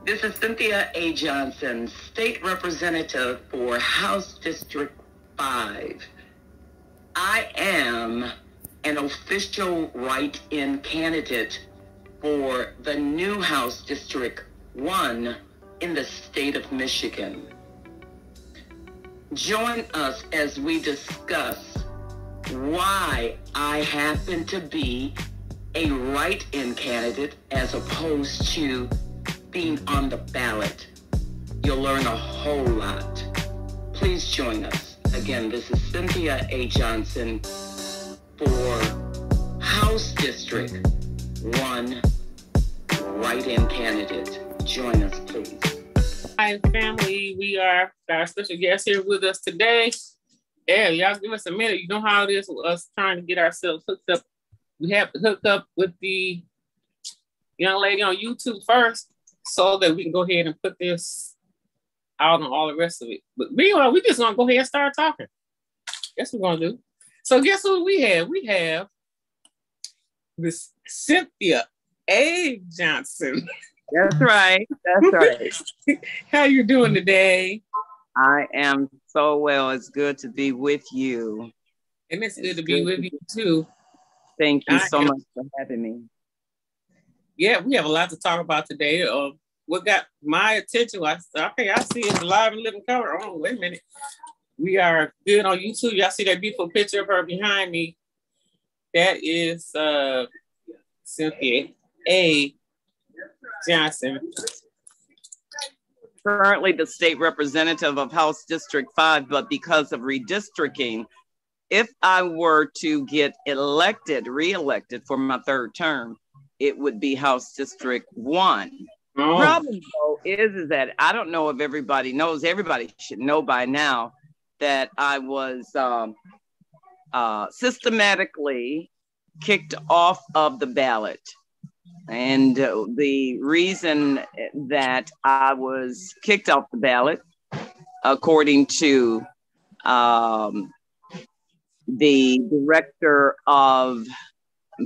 This is Cynthia A. Johnson, State Representative for House District 5. I am an official write-in candidate for the new House District 1 in the state of Michigan. Join us as we discuss why I happen to be a write-in candidate as opposed to being on the ballot. You'll learn a whole lot. Please join us. Again, this is Cynthia A. Johnson for House District 1 write-in candidate. Join us, please. Hi, family. We are our special guest here with us today. Yeah, y'all give us a minute. You know how it is with us trying to get ourselves hooked up. We have to hook up with the young lady on YouTube first so that we can go ahead and put this out on all the rest of it. But meanwhile, we just gonna go ahead and start talking. That's what we're gonna do. So guess what we have? We have this Cynthia A. Johnson. That's right. That's right. How you doing today? I am so well. It's good to be with you. And it's good to be with you too. Thank you so much for having me. Yeah, we have a lot to talk about today. What got my attention? I see it live and living cover. Oh, wait a minute. We are good on YouTube. Y'all see that beautiful picture of her behind me? That is Cynthia A. Johnson. Currently the state representative of House District 5, but because of redistricting, if I were to get re-elected for my third term, it would be House District 1. Oh. Problem though is that I don't know if everybody knows. Everybody should know by now that I was systematically kicked off of the ballot. And the reason that I was kicked off the ballot, according to the director of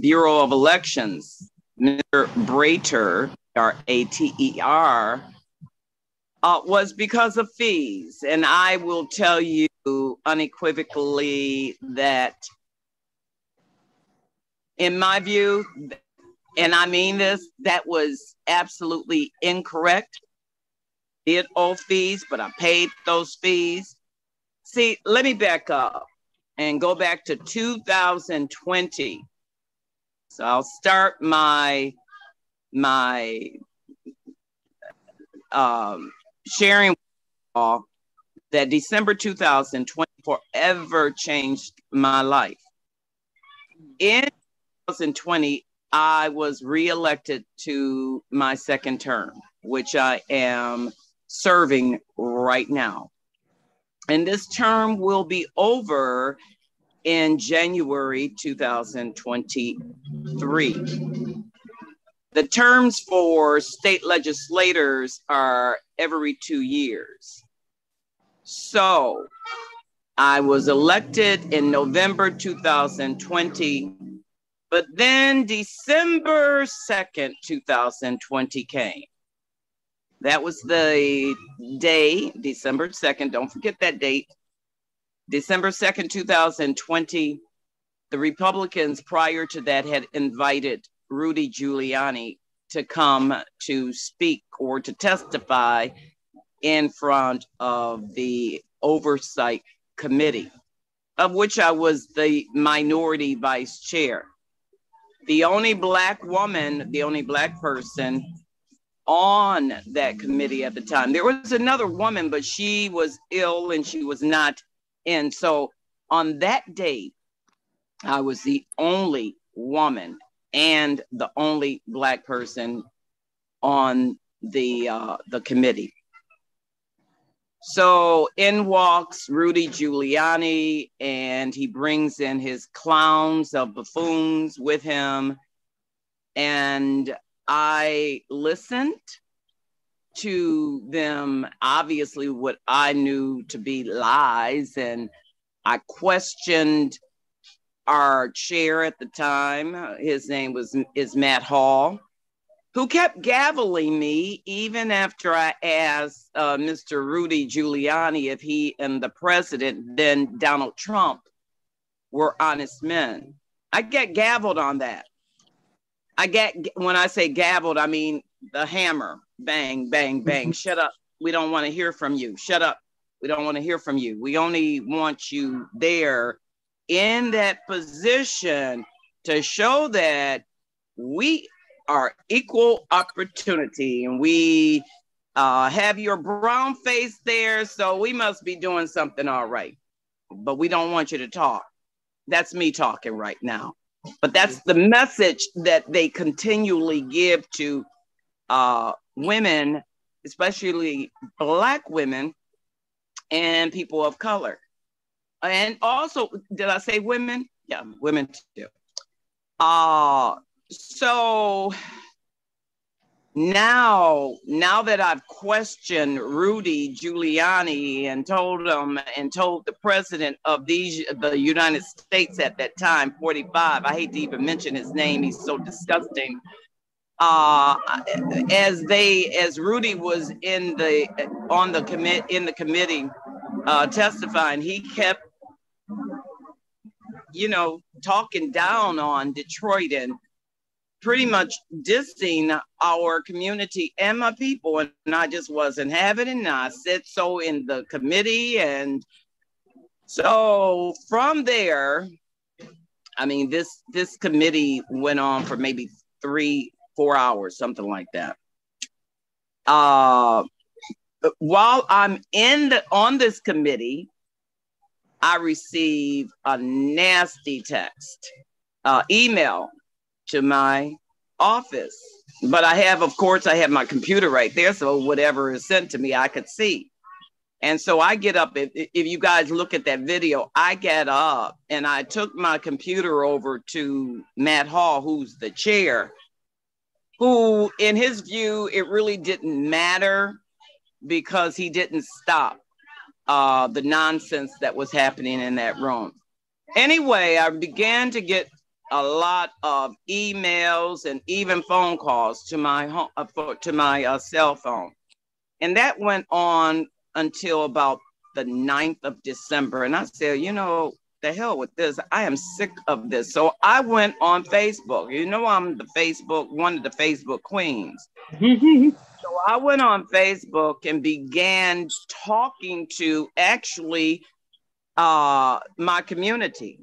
Bureau of Elections, Mr. Brater, R-A-T-E-R, was because of fees. And I will tell you unequivocally that, in my view, and I mean this, that was absolutely incorrect. I did owe fees, but I paid those fees. See, let me back up and go back to 2020. So I'll start my sharing that December 2020 forever changed my life. In 2020, I was reelected to my second term, which I am serving right now. And this term will be over in January 2023. The terms for state legislators are every 2 years. So I was elected in November 2020, but then December 2nd, 2020 came. That was the day, December 2nd, don't forget that date. December 2nd, 2020, the Republicans prior to that had invited Rudy Giuliani to come to speak or to testify in front of the Oversight Committee, of which I was the minority vice chair. The only Black woman, the only Black person on that committee at the time. There was another woman, but she was ill and she was not in. So on that date, I was the only woman and the only Black person on the committee. So in walks Rudy Giuliani, and he brings in his clowns of buffoons with him. And I listened to them, obviously what I knew to be lies, and I questioned our chair at the time. His name is Matt Hall, who kept gaveling me even after I asked Mr. Rudy Giuliani if he and the president, then Donald Trump, were honest men. I get gavelled on that. When I say gavelled, I mean the hammer, bang, bang, bang. Shut up. We don't want to hear from you. Shut up. We don't want to hear from you. We only want you there in that position to show that we are equal opportunity, and we have your brown face there, so we must be doing something all right. But we don't want you to talk. That's me talking right now. But that's the message that they continually give to women, especially Black women and people of color. And also, did I say women? Yeah, women too. So now that I've questioned Rudy Giuliani and told the president of the United States at that time, 45, I hate to even mention his name, he's so disgusting. As Rudy was in the committee testifying, he kept, talking down on Detroit and pretty much dissing our community and my people, and I just wasn't having it. And I said so in the committee, and so from there, I mean, this committee went on for maybe 3-4 hours, something like that. While I'm on this committee, I receive a nasty text, email to my office. But I have my computer right there, so whatever is sent to me, I could see. And so I get up, if you guys look at that video, I get up and I took my computer over to Matt Hall, who's the chair, who in his view, it really didn't matter because he didn't stop the nonsense that was happening in that room. Anyway, I began to get a lot of emails and even phone calls to my home, to my cell phone. And that went on until about the 9th of December. And I said, the hell with this. I am sick of this. So I went on Facebook. I'm one of the Facebook queens. So I went on Facebook and began talking to actually my community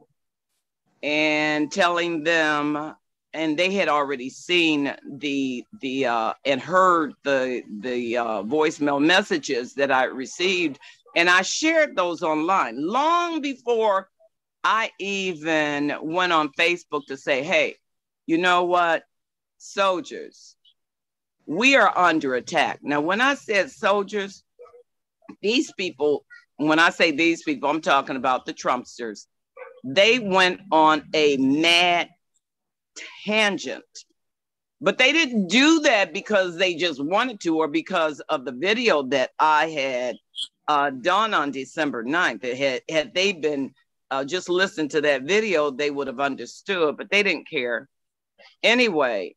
and telling them, and they had already seen and heard the voicemail messages that I received, and I shared those online long before I even went on Facebook to say, hey, you know what, soldiers, we are under attack. Now, when I said soldiers, these people, when I say these people, I'm talking about the Trumpsters. They went on a mad tangent, but they didn't do that because they just wanted to or because of the video that I had done on December 9th. Had they been just listened to that video, they would have understood, but they didn't care. Anyway,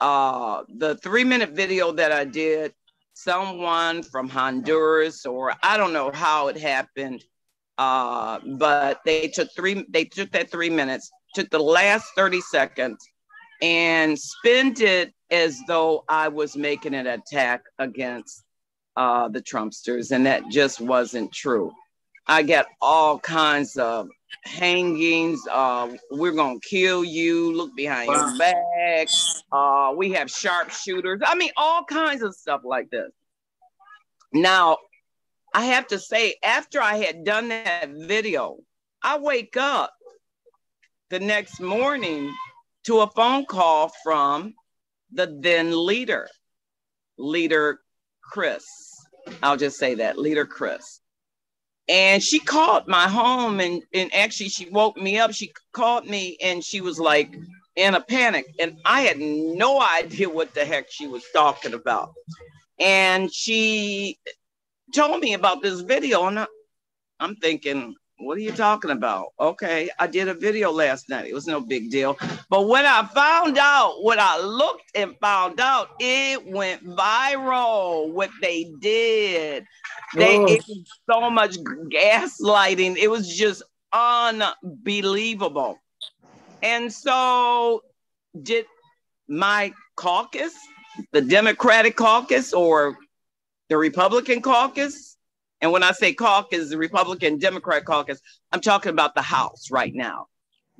the 3-minute video that I did, someone from Honduras, or I don't know how it happened, but they took that 3 minutes, took the last 30 seconds and spent it as though I was making an attack against the Trumpsters, and that just wasn't true. I got all kinds of hangings. We're gonna kill you. Look behind your back. We have sharpshooters. I mean, all kinds of stuff like this. Now, I have to say, after I had done that video, I wake up the next morning to a phone call from the then leader Chris. I'll just say that, Leader Chris. And she called my home and actually she woke me up. She called me and she was like in a panic. And I had no idea what the heck she was talking about. And she told me about this video and I'm thinking, What are you talking about? Okay, I did a video last night. It was no big deal. But when I looked and found out, it went viral. What they did, it was so much gaslighting. It was just unbelievable. And so, did my caucus, the Democratic caucus or the Republican caucus? And when I say caucus, the Republican Democrat caucus, I'm talking about the House right now.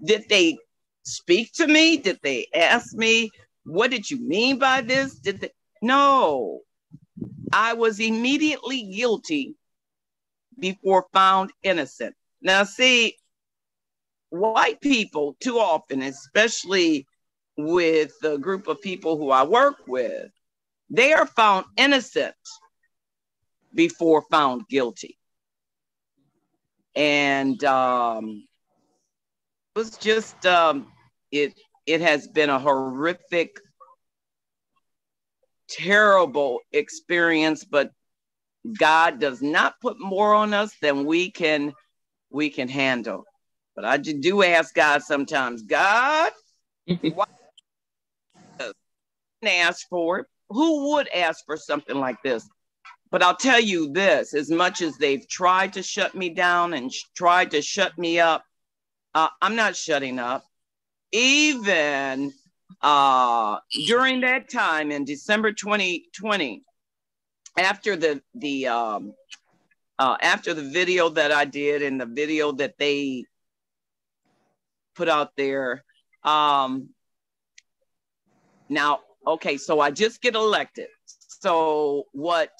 Did they speak to me? Did they ask me, what did you mean by this? No, I was immediately guilty before found innocent. Now, see, white people too often, especially with the group of people who I work with, they are found innocent before found guilty. And it was just, it has been a horrific, terrible experience, but God does not put more on us than we can handle. But I do ask God sometimes, God, why ask for it? Who would ask for something like this? But I'll tell you this, as much as they've tried to shut me down and tried to shut me up, I'm not shutting up. Even during that time in December 2020, after the video that I did and the video that they put out there, now, okay, so I just get elected. So what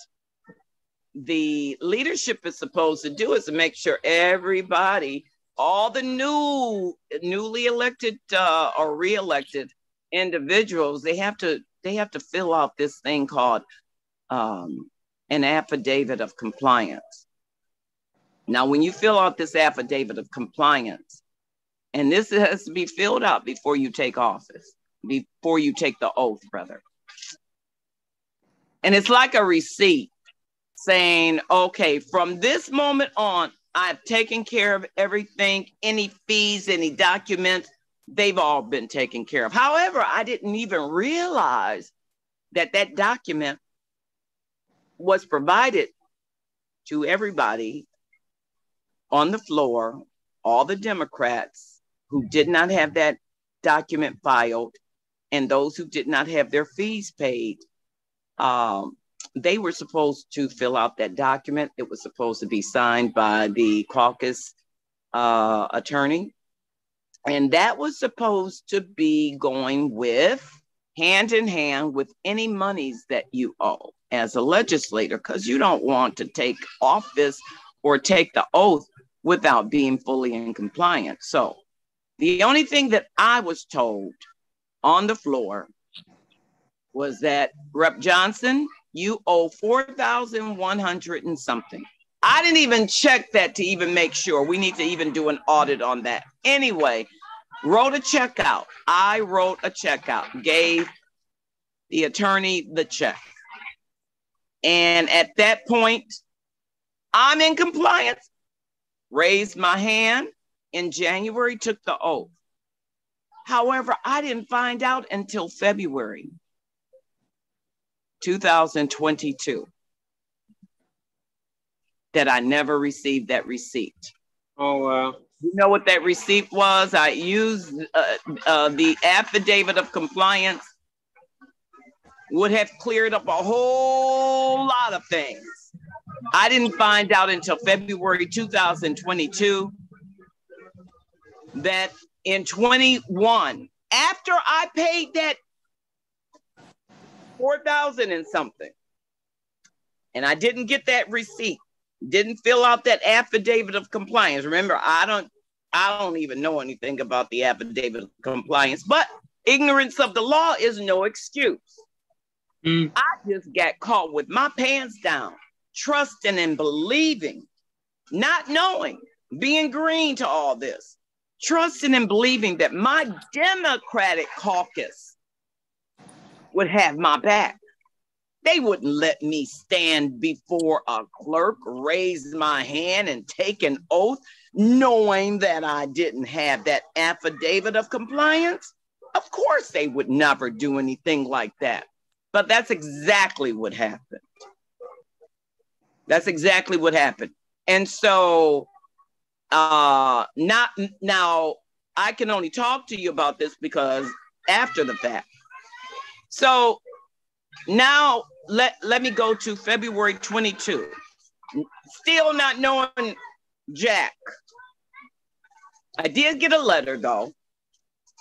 the leadership is supposed to do is to make sure everybody, all the newly elected or re-elected individuals, they have to fill out this thing called an affidavit of compliance. Now, when you fill out this affidavit of compliance, and this has to be filled out before you take office, before you take the oath, brother. And it's like a receipt saying, okay, from this moment on, I've taken care of everything, any fees, any documents, they've all been taken care of. However, I didn't even realize that that document was provided to everybody on the floor, all the Democrats who did not have that document filed and those who did not have their fees paid. They were supposed to fill out that document. It was supposed to be signed by the caucus attorney. And that was supposed to be going with, hand in hand with any monies that you owe as a legislator, because you don't want to take office or take the oath without being fully in compliance. So the only thing that I was told on the floor was that, Rep. Johnson, you owe $4,100 and something. I didn't even check that to even make sure. We need to even do an audit on that. Anyway, wrote a check out. I wrote a check out, gave the attorney the check. And at that point, I'm in compliance, raised my hand in January, took the oath. However, I didn't find out until February 2022 that I never received that receipt. Oh, wow. You know what that receipt was? I used the affidavit of compliance, would have cleared up a whole lot of things. I didn't find out until February 2022 that in 21, after I paid that $4,000 and something, and I didn't get that receipt, didn't fill out that affidavit of compliance. Remember, I don't even know anything about the affidavit of compliance, but ignorance of the law is no excuse. I just got caught with my pants down, trusting and believing, not knowing, being green to all this, trusting and believing that my Democratic caucus would have my back. They wouldn't let me stand before a clerk, raise my hand, and take an oath, knowing that I didn't have that affidavit of compliance. Of course, they would never do anything like that. But that's exactly what happened. That's exactly what happened. And so not now, I can only talk to you about this because after the fact. So now let me go to February 22. Still not knowing Jack. I did get a letter though,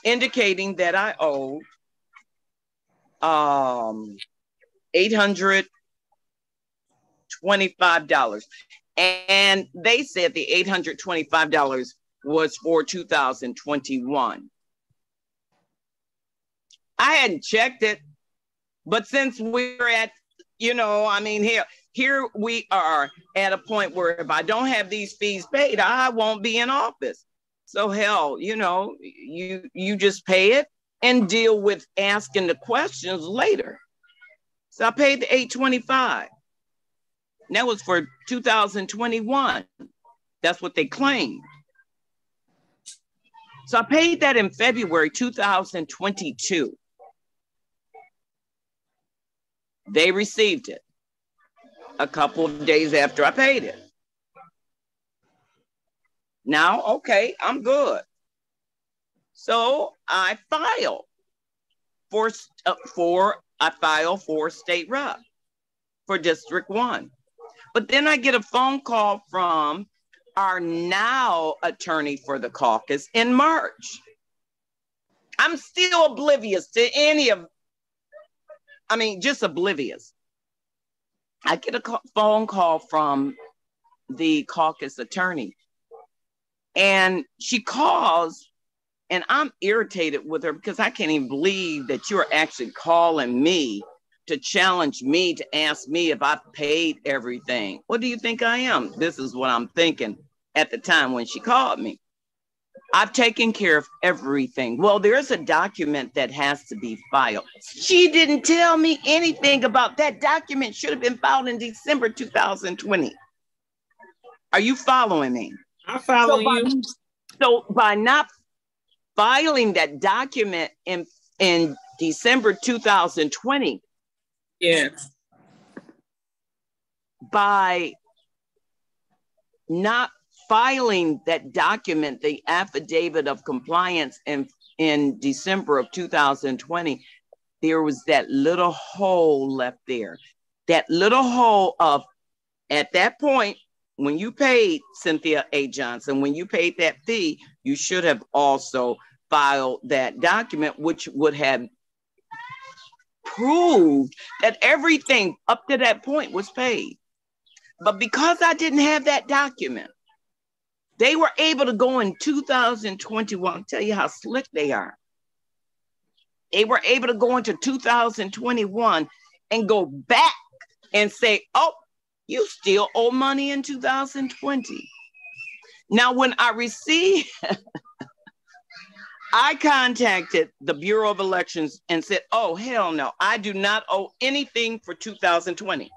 indicating that I owed $825. And they said the $825 was for 2021. I hadn't checked it, but since we're at, here we are at a point where if I don't have these fees paid, I won't be in office. So hell, you just pay it and deal with asking the questions later. So I paid the $825. And that was for 2021. That's what they claimed. So I paid that in February 2022. They received it a couple of days after I paid it. Now, okay, I'm good. So I filed for state rep for District 1. But then I get a phone call from our now attorney for the caucus in March. I'm still oblivious to just oblivious. I get a phone call from the caucus attorney, and she calls, and I'm irritated with her because I can't even believe that you're actually calling me to challenge me, to ask me if I paid everything. What do you think I am? This is what I'm thinking at the time when she called me. I've taken care of everything. Well, there's a document that has to be filed. She didn't tell me anything about that document. Should have been filed in December 2020. Are you following me? I'm following you. So by not filing that document in December 2020, yeah, by not filing that document, the affidavit of compliance in December of 2020, there was that little hole left there. That little hole of, at that point, when you paid Cynthia A. Johnson, when you paid that fee, you should have also filed that document, which would have proved that everything up to that point was paid. But because I didn't have that document, they were able to go in 2021. I'll tell you how slick they are. They were able to go into 2021 and go back and say, oh, you still owe money in 2020. Now, when I received, I contacted the Bureau of Elections and said, oh, hell no, I do not owe anything for 2020.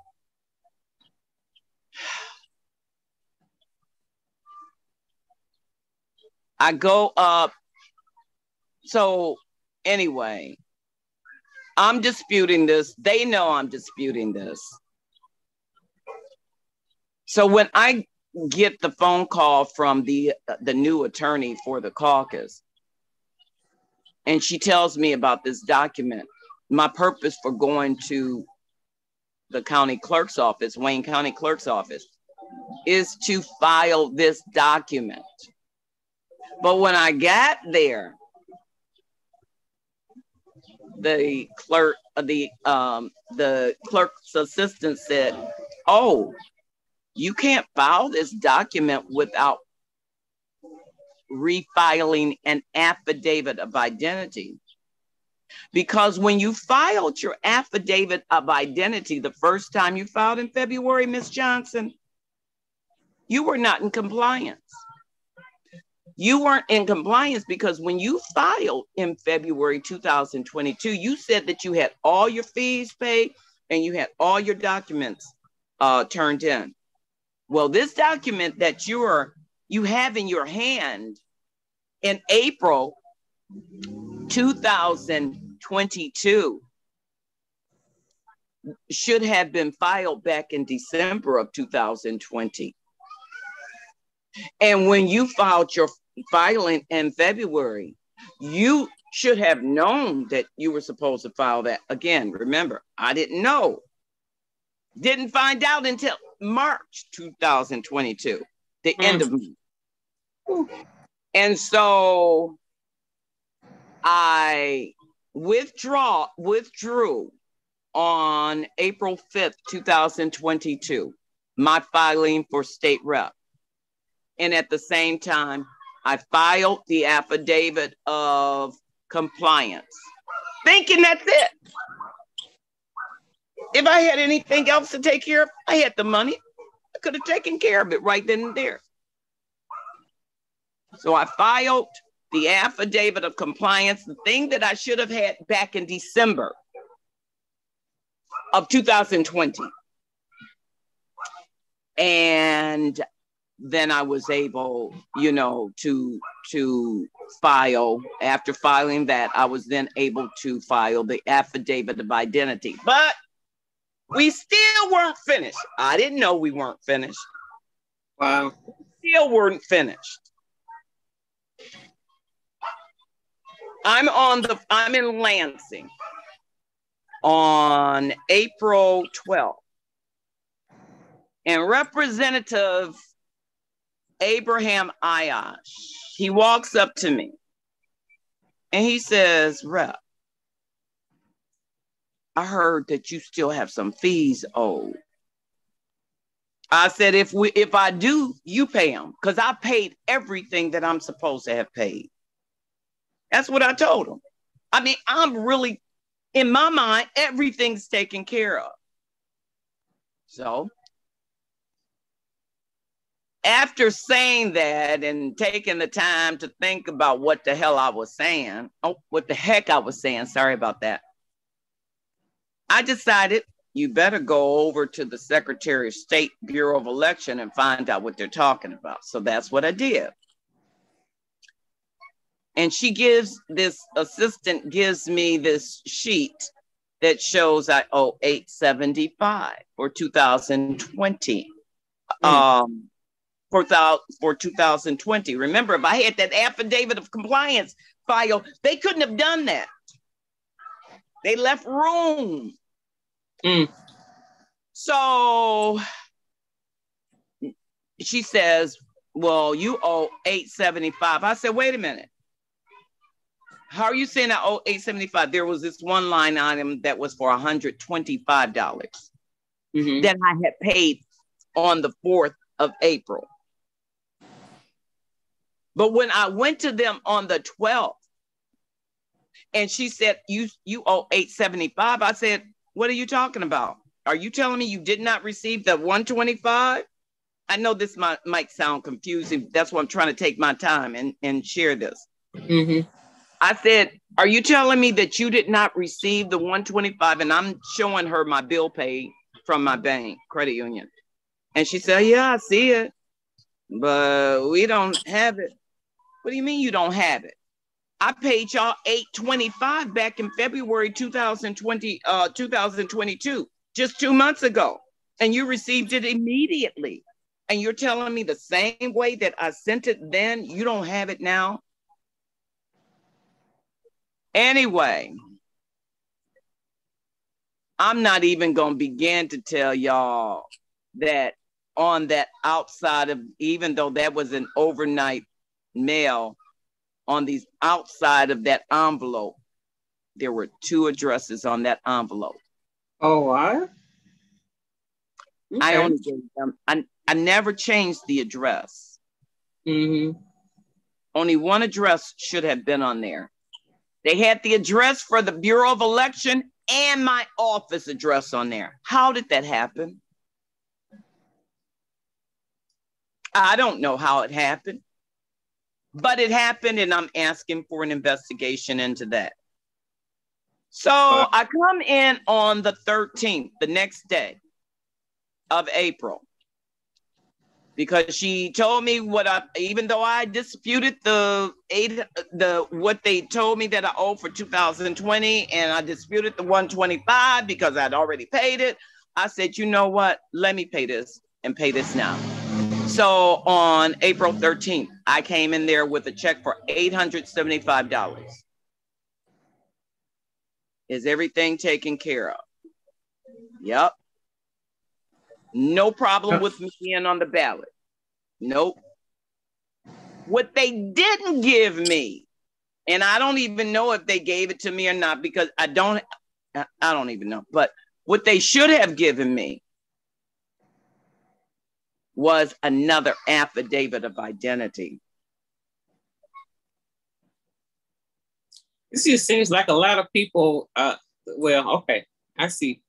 I go up. So anyway, I'm disputing this. They know I'm disputing this. So when I get the phone call from the new attorney for the caucus, and she tells me about this document, my purpose for going to the county clerk's office, Wayne County clerk's office, is to file this document. But when I got there, the clerk's assistant said, oh, you can't file this document without refiling an affidavit of identity. Because when you filed your affidavit of identity the first time you filed in February, Ms. Johnson, you were not in compliance. You weren't in compliance because when you filed in February 2022, you said that you had all your fees paid and you had all your documents turned in. Well, this document that you have in your hand in April 2022 should have been filed back in December of 2020. And when you filed your filing in February, you should have known that you were supposed to file that. Again, remember, I didn't know. Didn't find out until March 2022, the end of March. And so I withdrew on April 5th, 2022, my filing for state rep. And at the same time, I filed the affidavit of compliance, thinking that's it. If I had anything else to take care of, I had the money. I could have taken care of it right then and there. So I filed the affidavit of compliance, the thing that I should have had back in December of 2020. And then I was able, to file. After filing that, I was then able to file the affidavit of identity. But we still weren't finished. I didn't know we weren't finished. Wow. Still weren't finished. I'm in Lansing on April 12th. And Representative Abraham Ayash, he walks up to me and he says, Rep, I heard that you still have some fees owed. I said, if I do, you pay them, because I paid everything that I'm supposed to have paid. That's what I told him. I mean, I'm really, in my mind, everything's taken care of. So after saying that and taking the time to think about what the heck I was saying, sorry about that, I decided you better go over to the Secretary of State Bureau of Election and find out what they're talking about. So that's what I did. And this assistant gives me this sheet that shows I owe $875 for 2020. For 2020. Remember, if I had that affidavit of compliance file, they couldn't have done that. They left room. So she says, well, you owe $875. I said, wait a minute. How are you saying I owe $875? There was this one line item that was for $125 that I had paid on the 4th of April. But when I went to them on the 12th, and she said, you owe $875, I said, what are you talking about? Are you telling me you did not receive the $125? I know this might sound confusing. That's why I'm trying to take my time and share this. I said, are you telling me that you did not receive the $125? And I'm showing her my bill paid from my bank, credit union. And she said, yeah, I see it, but we don't have it. What do you mean you don't have it? I paid y'all $825 back in February 2022, just 2 months ago. And you received it immediately. And you're telling me the same way that I sent it then, you don't have it now? Anyway, I'm not even going to begin to tell y'all that on that outside of, even though that was an overnight mail, on the outside of that envelope, there were 2 addresses on that envelope. Oh, what? Okay. I only gave them, I never changed the address. Only one address should have been on there. They had the address for the Bureau of Election and my office address on there. How did that happen? I don't know how it happened, but it happened, and I'm asking for an investigation into that. So I come in on the 13th, the next day of April, because she told me even though I disputed what they told me that I owe for 2020, and I disputed the 125 because I'd already paid it. I said, you know what? Let me pay this and pay this now. So on April 13th, I came in there with a check for $875. Is everything taken care of? Yep. No problem with me being on the ballot. Nope. What they didn't give me, and I don't even know if they gave it to me or not, because I don't even know, but what they should have given me was another affidavit of identity. This just seems like a lot of people, well, okay, I see.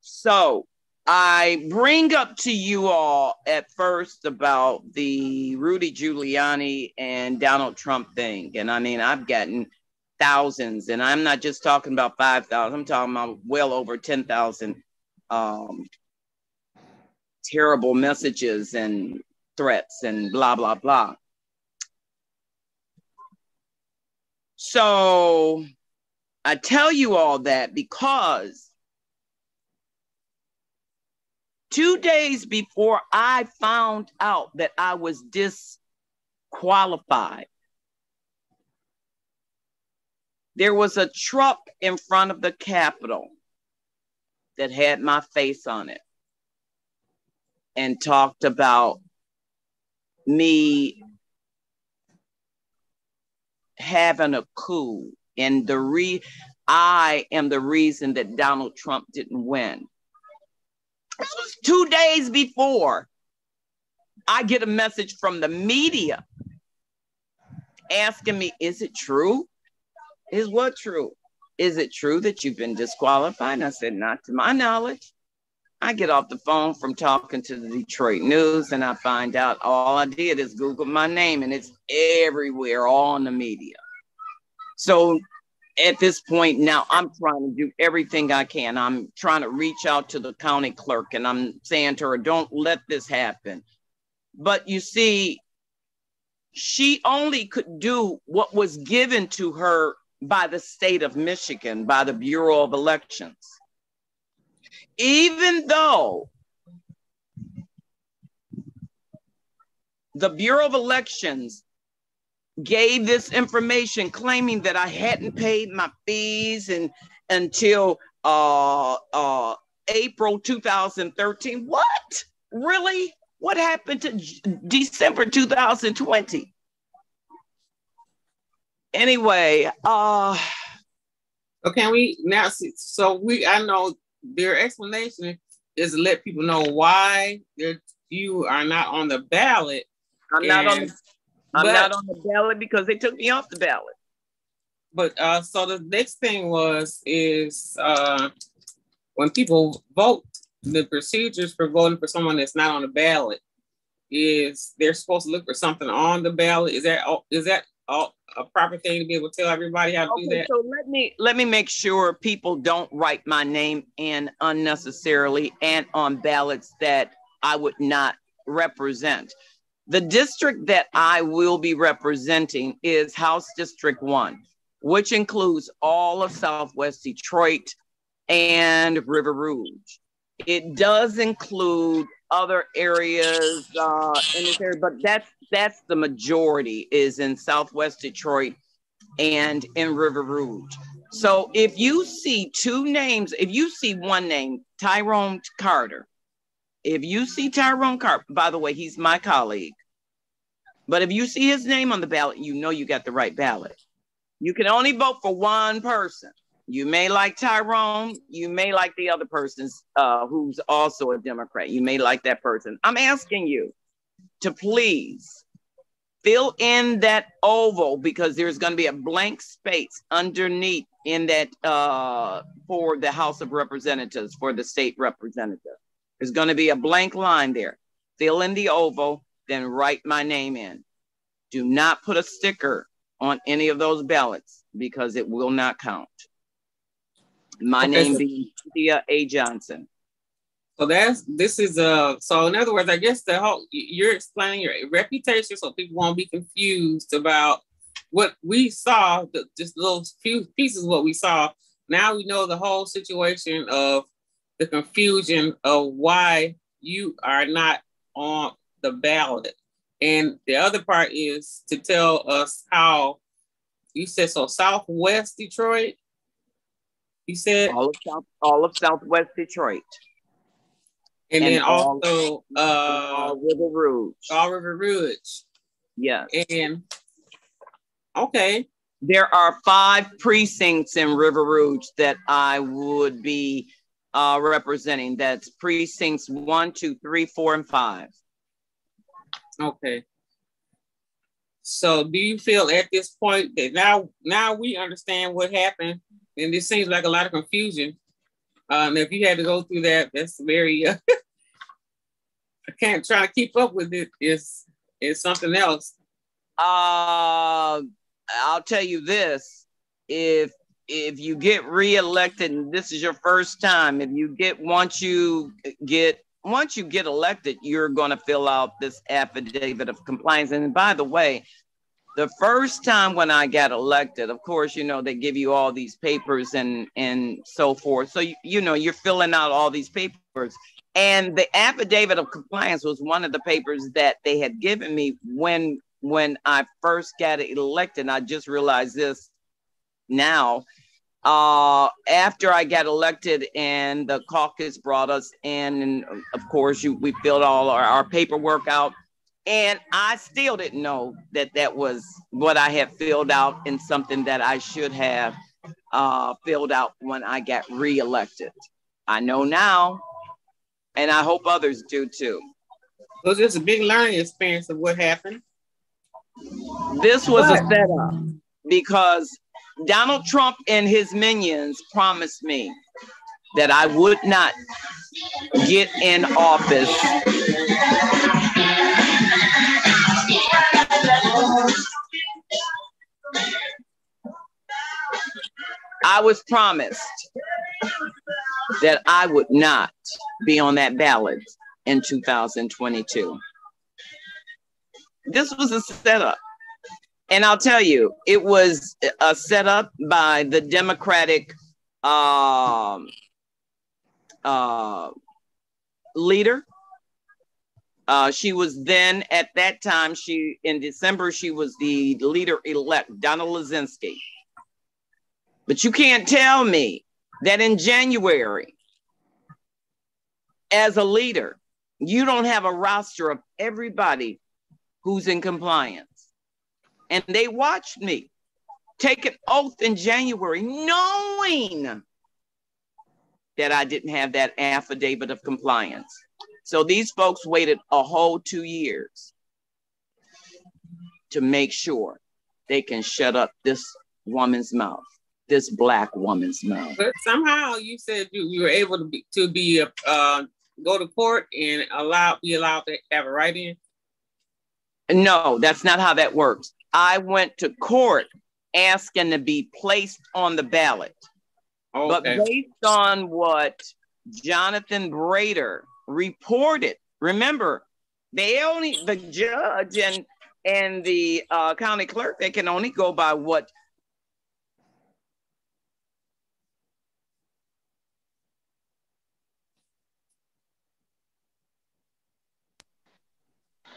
So I bring up to you all at first about the Rudy Giuliani and Donald Trump thing. And I mean, I've gotten thousands, and I'm not just talking about 5,000, I'm talking about well over 10,000 terrible messages and threats and blah, blah, blah. So I tell you all that because 2 days before I found out that I was disqualified, there was a truck in front of the Capitol that had my face on it and talked about me having a coup, and I am the reason that Donald Trump didn't win. This was 2 days before I get a message from the media asking me, is it true? Is what true? Is it true that you've been disqualified? And I said, not to my knowledge. I get off the phone from talking to the Detroit News, and I find out all I did is Google my name, and it's everywhere, all in the media. So at this point now, I'm trying to do everything I can. I'm trying to reach out to the county clerk, and I'm saying to her, don't let this happen. But you see, she only could do what was given to her by the state of Michigan, by the Bureau of Elections. Even though the Bureau of Elections gave this information claiming that I hadn't paid my fees until April 2013. What? Really? What happened to December 2020? Anyway, so can we now see? So I know their explanation is to let people know why you are not on the ballot. I'm not on the ballot because they took me off the ballot. But so the next thing is when people vote, the procedures for voting for someone that's not on the ballot is they're supposed to look for something on the ballot. Is that a proper thing to be able to tell everybody how to do that? So let me make sure people don't write my name in unnecessarily and on ballots that I would not represent. The district that I will be representing is House District 1, which includes all of Southwest Detroit and River Rouge. It does include other areas in this area, but that's the majority is in Southwest Detroit and in River Rouge. So if you see two names, if you see one name, Tyrone Carter, if you see Tyrone Carter, by the way, he's my colleague, but if you see his name on the ballot, you know you got the right ballot. You can only vote for one person. You may like Tyrone, you may like the other person's who's also a Democrat. You may like that person. I'm asking you to please fill in that oval because there's going to be a blank space underneath in that for the House of Representatives, for the state representative. There's going to be a blank line there. Fill in the oval, then write my name in. Do not put a sticker on any of those ballots because it will not count. My name being Cynthia A. Johnson. So so in other words, I guess you're explaining your reputation so people won't be confused about what we saw, just those few pieces of what we saw. Now we know the whole situation of the confusion of why you are not on the ballot. And the other part is to tell us how you said, so Southwest Detroit, you said? All of Southwest Detroit. And then also all River Rouge. All River Rouge. Yes. And okay. There are 5 precincts in River Rouge that I would be representing. That's precincts 1, 2, 3, 4, and 5. Okay. So do you feel at this point that now we understand what happened, and this seems like a lot of confusion. If you had to go through that, that's very I can't try to keep up with it. It's something else. I'll tell you this: if you get reelected and this is your first time, once you get elected, you're going to fill out this affidavit of compliance. And by the way, the first time when I got elected, of course, they give you all these papers and so forth. So, you're filling out all these papers. And the affidavit of compliance was one of the papers that they had given me when I first got elected. I just realized this now. After I got elected and the caucus brought us in, and of course we filled all our paperwork out, and I still didn't know that was what I had filled out and something that I should have filled out when I got reelected. I know now, and I hope others do too. It was just a big learning experience of what happened. This was a setup because Donald Trump and his minions promised me that I would not get in office I was promised that I would not be on that ballot in 2022. This was a setup. And I'll tell you, it was a setup by the Democratic leader. She was then, at that time, in December, she was the leader-elect, Donald Lazinski. But you can't tell me that in January, as a leader, you don't have a roster of everybody who's in compliance. And they watched me take an oath in January, knowing that I didn't have that affidavit of compliance. So these folks waited a whole 2 years to make sure they can shut up this woman's mouth, this Black woman's mouth. But somehow you said you were able to go to court and be allowed to have a write-in. No, that's not how that works. I went to court asking to be placed on the ballot. Okay. But based on what Jonathan Brader reported, remember, the judge and the county clerk, they can only go by what.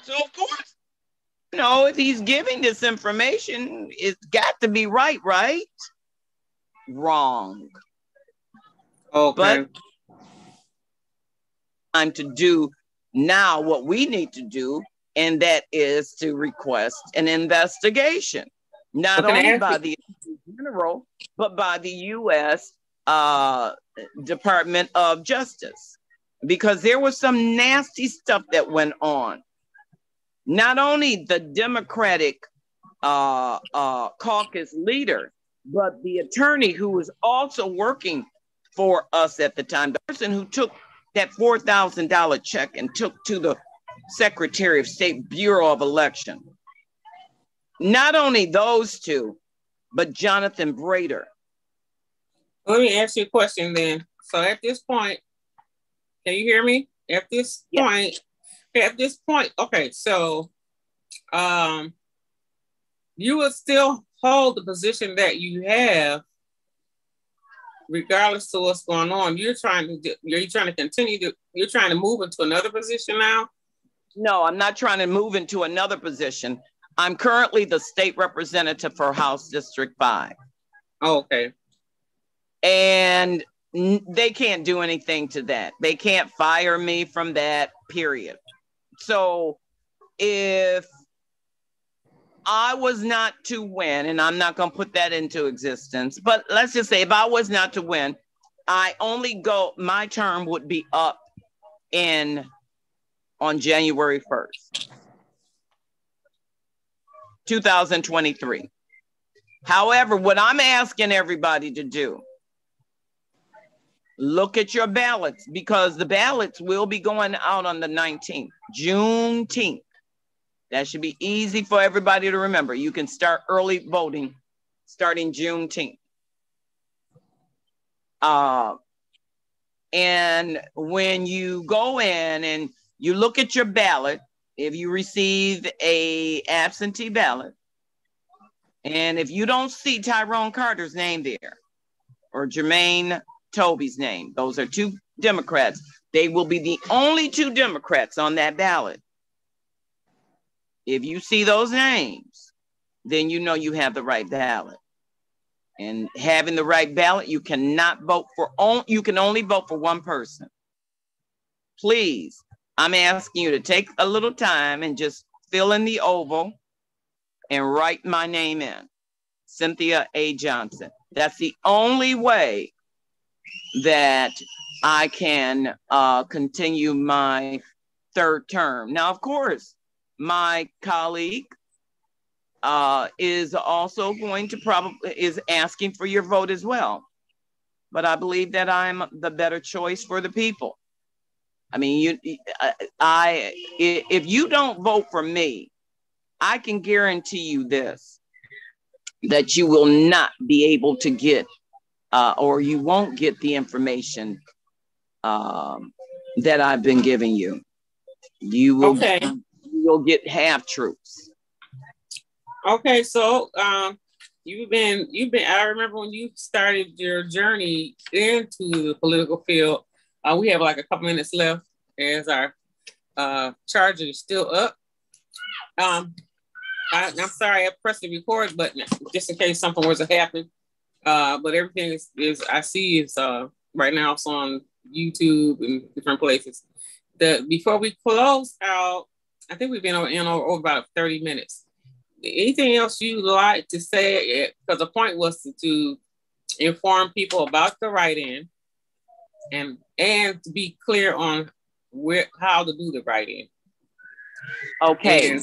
So of course, if he's giving this information, it's got to be right? Wrong. Okay. But time to do now what we need to do, and that is to request an investigation, not only by the General, but by the U.S. Department of Justice, because there was some nasty stuff that went on. Not only the Democratic caucus leader, but the attorney who was also working for us at the time, the person who took that $4,000 check and took to the Secretary of State Bureau of Election. Not only those two, but Jonathan Brader. Let me ask you a question then. So at this point, can you hear me? At this point, okay, so you would still hold the position that you have regardless of what's going on. You're trying to move into another position now? No, I'm not trying to move into another position. I'm currently the state representative for House District 5. Oh, okay. And they can't do anything to that. They can't fire me from that, period. So if I was not to win, and I'm not going to put that into existence, but let's just say if I was not to win, my term would be up on January 1st, 2023. However, what I'm asking everybody to do, look at your ballots, because the ballots will be going out on the 19th, Juneteenth. That should be easy for everybody to remember. You can start early voting starting Juneteenth. And when you go in and you look at your ballot, if you receive a absentee ballot, and if you don't see Tyrone Carter's name there, or Jermaine Toby's name, those are two Democrats. They will be the only two Democrats on that ballot. If you see those names, then you know you have the right ballot. And having the right ballot, you can only vote for one person. Please, I'm asking you to take a little time and just fill in the oval and write my name in, Cynthia A. Johnson. That's the only way that I can continue my third term. Now, of course, my colleague is also is asking for your vote as well. But I believe that I'm the better choice for the people. I mean, if you don't vote for me, I can guarantee you this, that you will not be able to get, or you won't get the information that I've been giving you. You will, okay. You'll get half truths. Okay, so you've been. I remember when you started your journey into the political field. We have like a couple minutes left as our charger is still up. I'm sorry I pressed the record button just in case something was to happen. But everything is I see is right now it's on YouTube and different places. Before we close out, I think we've been over about 30 minutes. Anything else you'd like to say? Because the point was to inform people about the write-in and to be clear on how to do the write-in. Okay.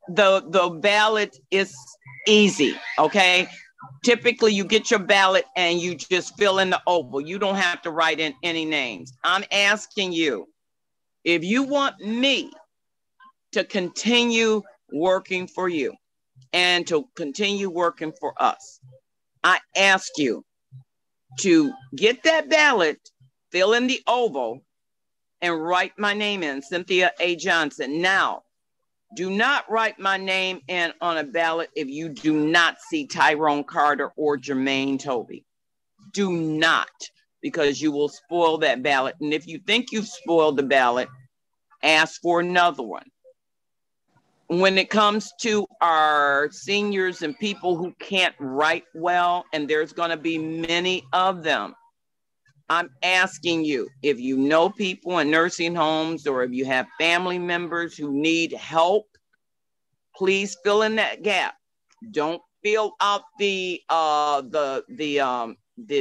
The ballot is easy. Okay. Typically you get your ballot and you just fill in the oval. You don't have to write in any names. I'm asking you, if you want me to continue working for you and to continue working for us, I ask you to get that ballot, fill in the oval, and write my name in, Cynthia A. Johnson. Now, do not write my name in on a ballot if you do not see Tyrone Carter or Jermaine Toby. Do not, because you will spoil that ballot. And if you think you've spoiled the ballot, ask for another one. When it comes to our seniors and people who can't write well, and there's going to be many of them, I'm asking you, if you know people in nursing homes or if you have family members who need help, please fill in that gap. Don't fill out the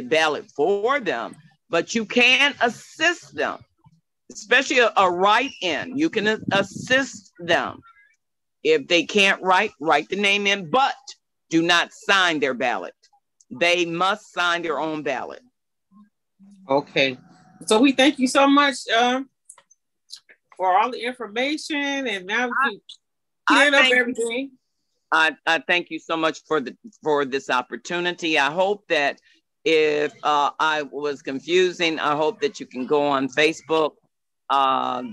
ballot for them, but you can assist them, especially a write-in. You can assist them. If they can't write the name in, but do not sign their ballot. They must sign their own ballot. Okay. So we thank you so much for all the information. And now clearing up everything. I thank you so much for this opportunity. I hope that if I was confusing, I hope that you can go on Facebook.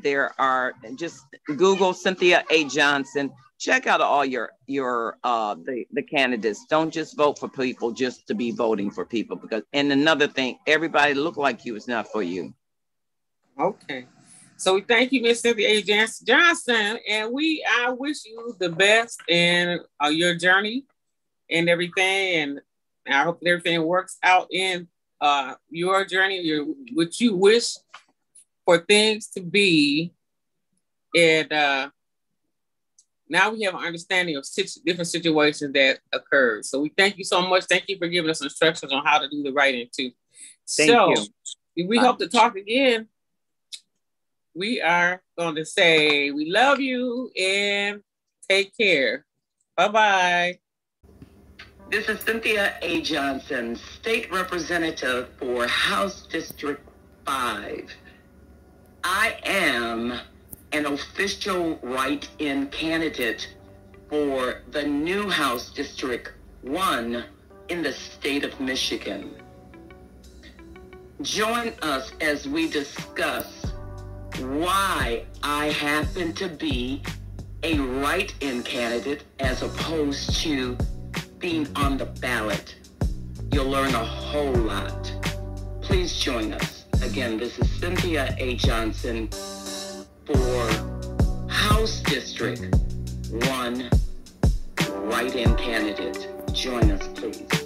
There are, just Google Cynthia A. Johnson. Check out all the candidates. Don't just vote for people just to be voting for people, because, and another thing, everybody look like you is not for you. Okay. So we thank you, Miss Cynthia A. Johnson, and I wish you the best in your journey and everything, and I hope that everything works out in your journey, what you wish for things to be, and now we have an understanding of different situations that occurred. So we thank you so much. Thank you for giving us instructions on how to do the writing too. Thank you. We hope to talk again. We are going to say we love you and take care. Bye-bye. This is Cynthia A. Johnson, State Representative for House District 5. I am an official write-in candidate for the new House District 1 in the state of Michigan. Join us as we discuss why I happen to be a write-in candidate as opposed to being on the ballot. You'll learn a whole lot. Please join us. Again, this is Cynthia A. Johnson for House District 1 write-in candidate. Join us, please.